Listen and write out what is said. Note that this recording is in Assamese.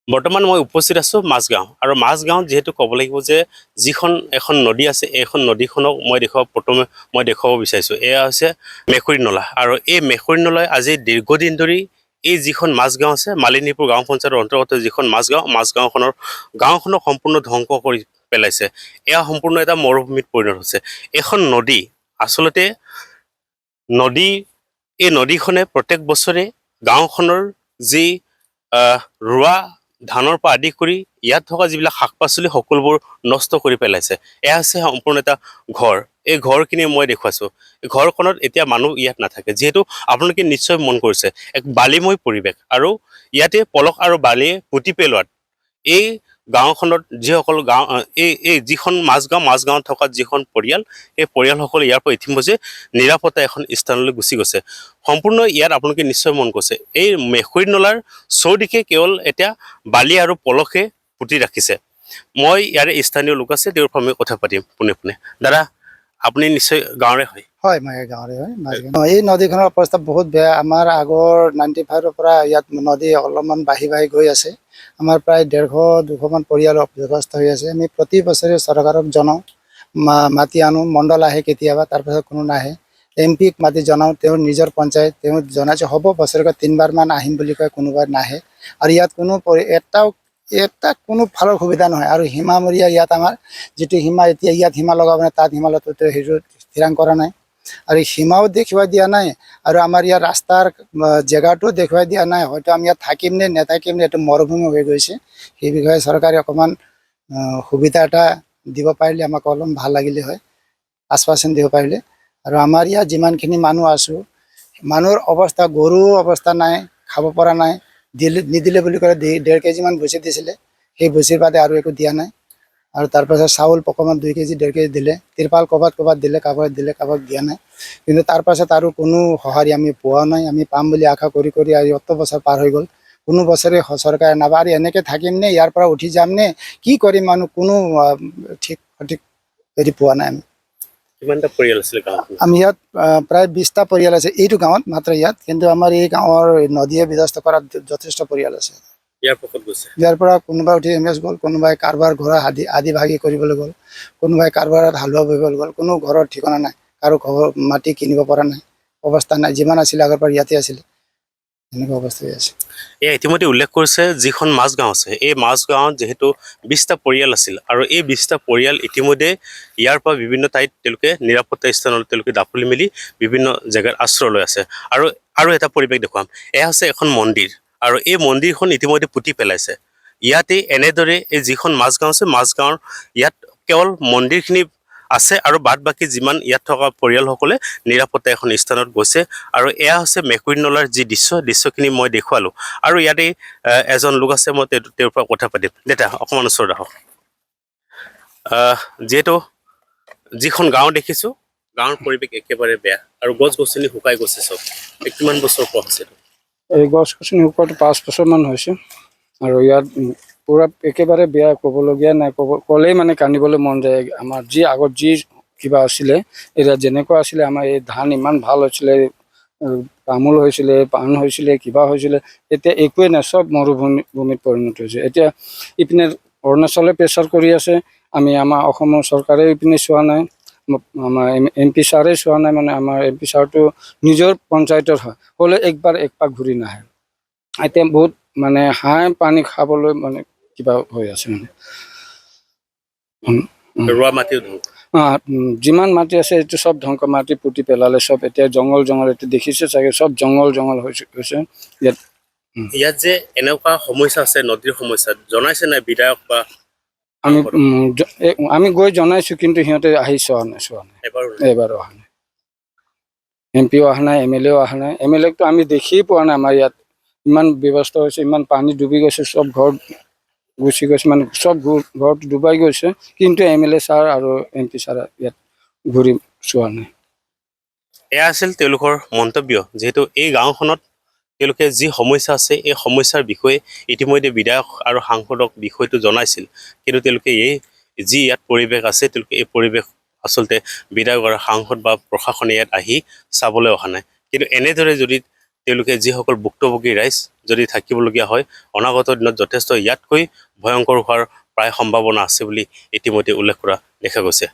বৰ্তমান মই উপস্থিত আছোঁ মাজগাঁও আৰু মাজগাঁৱত যিহেতু ক'ব লাগিব যে যিখন এখন নদী আছে এইখন নদীখনক প্ৰথমে মই দেখুৱাব বিচাৰিছোঁ। এয়া হৈছে মেকুৰী নলা আৰু এই মেকুৰী নলাই আজি দীৰ্ঘদিন ধৰি এই যিখন মাজগাঁও আছে মালিনীপুৰ গাঁও পঞ্চায়তৰ অন্তৰ্গত যিখন গাঁওখনক সম্পূৰ্ণ ধ্বংস কৰি পেলাইছে। এয়া সম্পূৰ্ণ এটা মৰুভূমিত পৰিণত হৈছে। এখন নদী আচলতে এই নদীখনে প্ৰত্যেক বছৰে গাঁওখনৰ যি ৰোৱা ধানৰ পৰা আদি কৰি ইয়াত থকা যিবিলাক শাক পাচলি সকলোবোৰ নষ্ট কৰি পেলাইছে। এয়া হৈছে সম্পূৰ্ণ এটা ঘৰ। এই ঘৰখিনি মই দেখুৱাইছোঁ। এই ঘৰখনত এতিয়া মানুহ ইয়াত নাথাকে, যিহেতু আপোনালোকে নিশ্চয় মন কৰিছে এক বালিময় পৰিৱেশ আৰু ইয়াতে পলস আৰু বালিয়ে পুতি পেলোৱাত এই গাঁওখনত যিসকল এই যিখন মাজগাঁৱত থকা যিখন পৰিয়াল, এই পৰিয়ালসকলে ইয়াৰ পৰা ইতিমধ্যে নিৰাপত্তা এখন স্থানলৈ গুচি গৈছে। সম্পূৰ্ণ ইয়াত আপোনালোকে নিশ্চয় মন কৰিছে এই মেকুৰী নলাৰ চৌদিশে কেৱল এতিয়া বালি আৰু পলসে পুতি ৰাখিছে। মই ইয়াৰে স্থানীয় লোক আছে, তেওঁৰ পৰা আমি কথা পাতিম পোনে পোনে। দাদা, আপুনি নিশ্চয় গাঁৱৰে হয়? হয়, মই গাঁৱৰে হয়। এই নদীখনৰ অৱস্থা বহুত বেয়া। আমাৰ আগৰ 95ৰ পৰা ইয়াত নদী অলপমান বাঢ়ি গৈ আছে। আমাৰ প্ৰায় 150-200মান পৰিয়াল ক্ষতিগ্ৰস্ত হৈ আছে। আমি প্ৰতি বছৰে চৰকাৰক জনাওঁ, মাতি আনো, মণ্ডল আহে কেতিয়াবা, তাৰপাছত কোনো নাহে। MP-ক মাতি জনাওঁ, তেওঁৰ নিজৰ পঞ্চায়ত, তেওঁ জনাইছে হ'ব বছৰেকত 3বাৰমান আহিম বুলি কয়, কোনোবাই নাহে। আৰু ইয়াত কোনো ফালৰ সুবিধা নহয়। আৰু সীমামূৰীয়া ইয়াত আমাৰ যিটো সীমা, এতিয়া ইয়াত সীমা লগাব নাই, তাত সীমা লগাটো সেইটো থিৰাং কৰা নাই। আৰু সীমাও দেখুৱাই দিয়া নাই আৰু আমাৰ ইয়াৰ ৰাস্তাৰ জেগাটো দেখুৱাই দিয়া নাই। হয়তো আমি ইয়াত থাকিম নে নাথাকিম নে, এইটো মৰুভূমি হৈ গৈছে। সেই বিষয়ে চৰকাৰে অকণমান সুবিধা এটা দিব পাৰিলে আমাক অলপ ভাল লাগিলে হয়, আশ্বাসন দিব পাৰিলে। আৰু আমাৰ ইয়াত যিমানখিনি মানুহ আছোঁ, মানুহৰ অৱস্থা, গৰুৰ অৱস্থা নাই, খাব পৰা নাই। নিদিলে বুলি ক'লে 1.5 কেজিমান ভুচি দিছিলে, সেই ভুচিৰ বাদে আৰু একো দিয়া নাই। আৰু তাৰপাছত চাউল অকণমান 2 কেজি 1.5 কেজি দিলে। তিৰপাল ক'ৰবাত দিলে, কাৰোবাক দিয়া নাই। কিন্তু তাৰপাছত আৰু কোনো সঁহাৰি আমি পোৱা নাই। আমি পাম বুলি আশা কৰি আৰু 8 বছৰ পাৰ হৈ গ'ল, কোনো বছৰে চৰকাৰে নাপায়। আৰু এনেকৈ থাকিম নে, ইয়াৰ পৰা উঠি যাম নে, কি কৰিম, মানুহ কোনো সঠিক হেৰি পোৱা নাই। কিমানটা পৰিয়াল আছিলে গাঁৱত? আমি ইয়াত প্ৰায় 20টা পৰিয়াল আছে এইটো গাঁৱত, মাত্ৰ ইয়াত। কিন্তু আমাৰ এই গাঁৱৰ নদীয়ে বিধ্বস্ত কৰাত যথেষ্ট পৰিয়াল আছে। ইয়াৰ পৰা কোনোবাই উঠি MS গ'ল, কোনোবাই কাৰোবাৰ ঘৰৰ আদি ভাগি কৰিবলৈ গ'ল, কোনোবাই কাৰোবাৰত হালোৱা বহিবলৈ গ'ল। কোনো ঘৰৰ ঠিকনা নাই, কাৰো ঘৰ মাটি কিনিব পৰা নাই, অৱস্থা নাই। যিমান আছিলে আগৰ পৰা ইয়াতে আছিলে, এনেকুৱা অৱস্থা হৈ আছে। এয়া ইতিমধ্যে উল্লেখ কৰিছে যিখন মাজগাঁও আছে, এই মাজগাঁৱত যিহেতু 20টা পৰিয়াল আছিল আৰু এই 20টা পৰিয়াল ইতিমধ্যে ইয়াৰ পৰা বিভিন্ন ঠাইত তেওঁলোকে নিৰাপত্তা স্থানত তেওঁলোকে দাপলি মেলি বিভিন্ন জেগাত আশ্ৰয় লৈ আছে। আৰু এটা পৰিৱেশ দেখুৱাম, এয়া হৈছে এখন মন্দিৰ আৰু এই মন্দিৰখন ইতিমধ্যে পুতি পেলাইছে। ইয়াতে এনেদৰে এই যিখন মাজগাঁও আছে, মাজগাঁৱৰ ইয়াত কেৱল মন্দিৰখিনি আছে আৰু বাদ বাকী যিমান ইয়াত থকা পৰিয়ালসকলে নিৰাপত্তা এখন স্থানত গৈছে। আৰু এয়া হৈছে মেকুৰী নলাৰ যি দৃশ্যখিনি মই দেখুৱালোঁ। আৰু ইয়াতে এজন লোক আছে, মই তেওঁৰ পৰা কথা পাতিম। দেউতা, অকণমান ওচৰত আহক। যিহেতু যিখন গাঁও দেখিছোঁ, গাঁৱৰ পৰিৱেশ একেবাৰে বেয়া আৰু গছ গছনি শুকাই গৈছে চব। কিমান বছৰ পৰা হৈছে? এই গছ গছনি শুকোৱাটো 5 বছৰমান হৈছে। আৰু ইয়াত পূৰা একেবাৰে বেয়া, ক'বলগীয়া নাই। ক'লেই মানে কান্দিবলৈ মন যায়। আমাৰ আগত যি কিবা আছিলে, এতিয়া যেনেকুৱা আছিলে, আমাৰ এই ধান ইমান ভাল হৈছিলে, তামোল হৈছিলে, পাণ হৈছিলে, কিবা হৈছিলে, এতিয়া একোৱেই নাই, চব মৰুভূমিত পৰিণত হৈছে। এতিয়া ইপিনে অৰুণাচলে প্ৰেছাৰ কৰি আছে, আমাৰ অসমৰ চৰকাৰে ইপিনে চোৱা নাই, আমাৰ MP ছাৰে চোৱা নাই। মানে আমাৰ MP ছাৰটো নিজৰ পঞ্চায়তৰ হয়, হ'লে এক পাক ঘূৰি নাহে। এতিয়া বহুত মানে হাঁহ পানী খাবলৈ মানে কিবা হৈ আছে মানে। ৰোৱা মাটিও যিমান মাটি আছে এইটো চব ধ্বংস, মাটি পুতি পেলালে চব। এতিয়া জংঘল এইটো দেখিছে চাগে, চব জংঘল হৈছে ইয়াত যে এনেকুৱা সমস্যা আছে, নদীৰ সমস্যা জনাইছে নাই বিধায়ক বা? আমি গৈ জনাইছোঁ, কিন্তু সিহঁতে আহি চোৱা নাই। এবাৰো অহা নাই। MP অহা নাই, MLA অহা নাই। MLA-কতো আমি দেখিয়ে পোৱা নাই। আমাৰ ইয়াত ইমান ব্যৱস্থা হৈছে, ইমান পানী ডুবি গৈছে, চব ঘৰ গুচি গৈছে, মানে চব ঘৰত ডুবাই গৈছে, কিন্তু MLA ছাৰ আৰু MP ছাৰ ইয়াত ঘূৰি চোৱা নাই। এয়া আছিল তেওঁলোকৰ মন্তব্য। যিহেতু এই গাঁওখনত তেওঁলোকে যি সমস্যা আছে, এই সমস্যাৰ বিষয়ে ইতিমধ্যে বিধায়ক আৰু সাংসদক বিষয়টো জনাইছিল, কিন্তু তেওঁলোকে যি ইয়াত পৰিৱেশ আছে, তেওঁলোকে এই পৰিৱেশ আচলতে বিধায়ক আৰু সাংসদ বা প্ৰশাসনে ইয়াত আহি চাবলৈ অহা নাই। কিন্তু এনেদৰে যদি তেওঁলোকে যিসকল ভুক্তভোগী ৰাইজ যদি থাকিবলগীয়া হয় অনাগত দিনত যথেষ্ট ইয়াতকৈ ভয়ংকৰ হোৱাৰ প্ৰায় সম্ভাৱনা আছে বুলি ইতিমধ্যে উল্লেখ কৰা দেখা গৈছে।